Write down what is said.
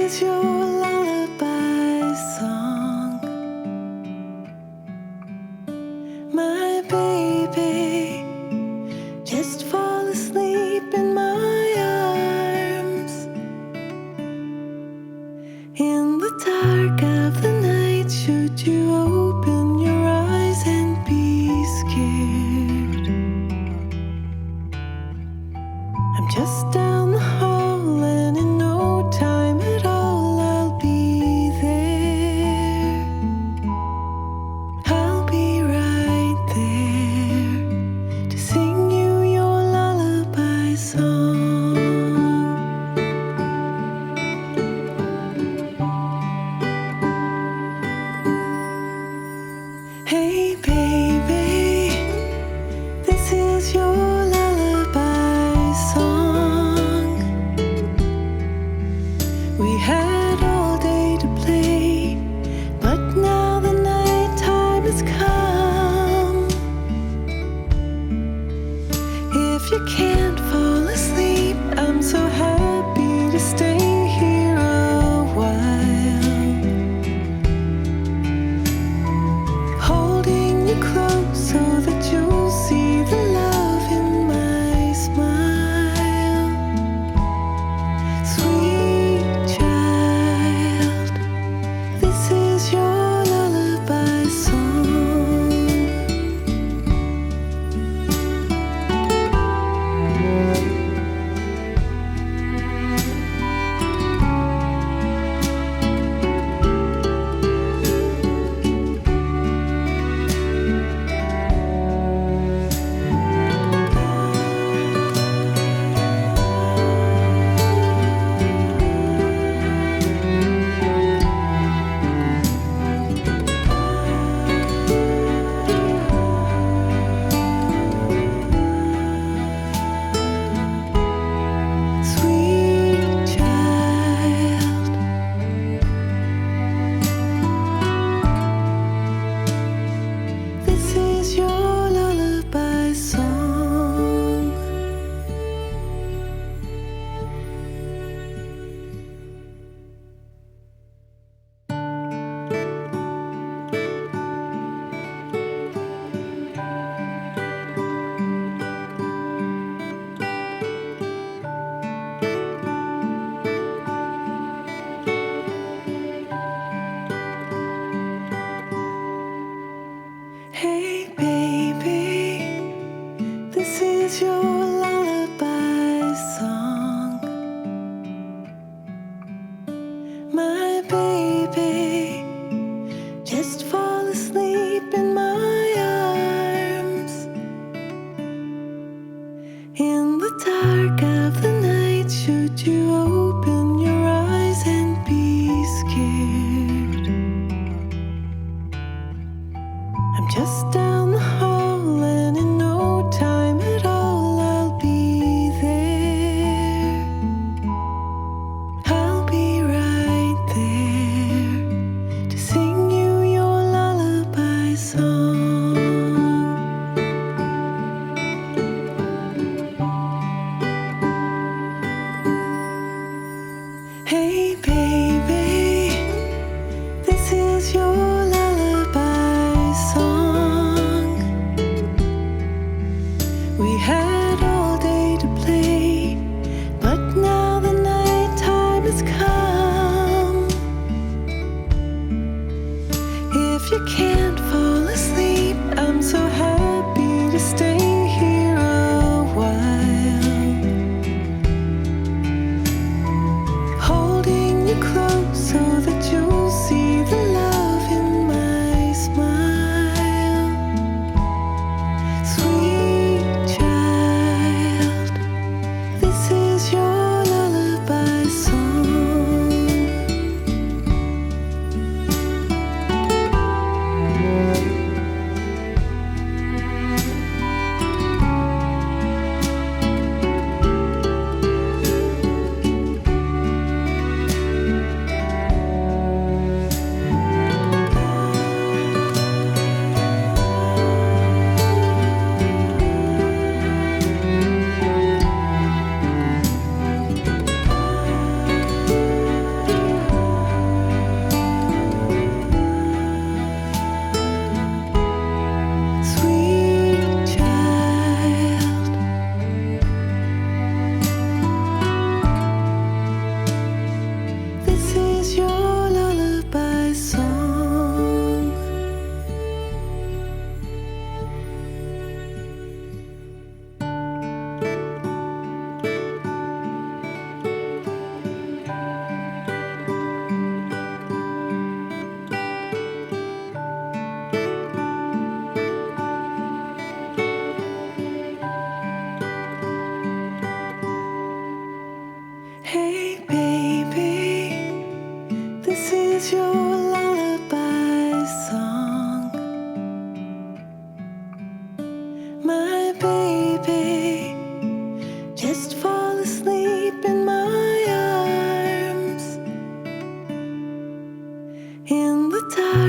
is your lullaby song, my baby. Just fall asleep in my arms. In the dark of the night, should you open your eyes and be scared, I'm just down the hall, and in no time at all I'll be there. I'll be right there to sing you your lullaby song. Hey baby, this is your lullaby song. We had all day to play, but now the night time has come. If you can't fall asleep, I'm so happy to stay here a while, holding you close so that you'll see the love in my smile. Sweet child, this is your lullaby song. Sweet child, this is your lullaby song. Hey baby, this is your lullaby song, my baby. Just fall asleep in my arms. In the dark of the night, should you open your eyes and be scared, I'm just down the hall, and in no time at all I'll be there. I'll be right there to sing you your lullaby song. Hey baby, this is your lullaby song. We had all day to play, but now the night time has come. If you can't fall asleep, I'm so happy to stay here a while, holding you close is your lullaby song, my baby. Just fall asleep in my arms in the dark.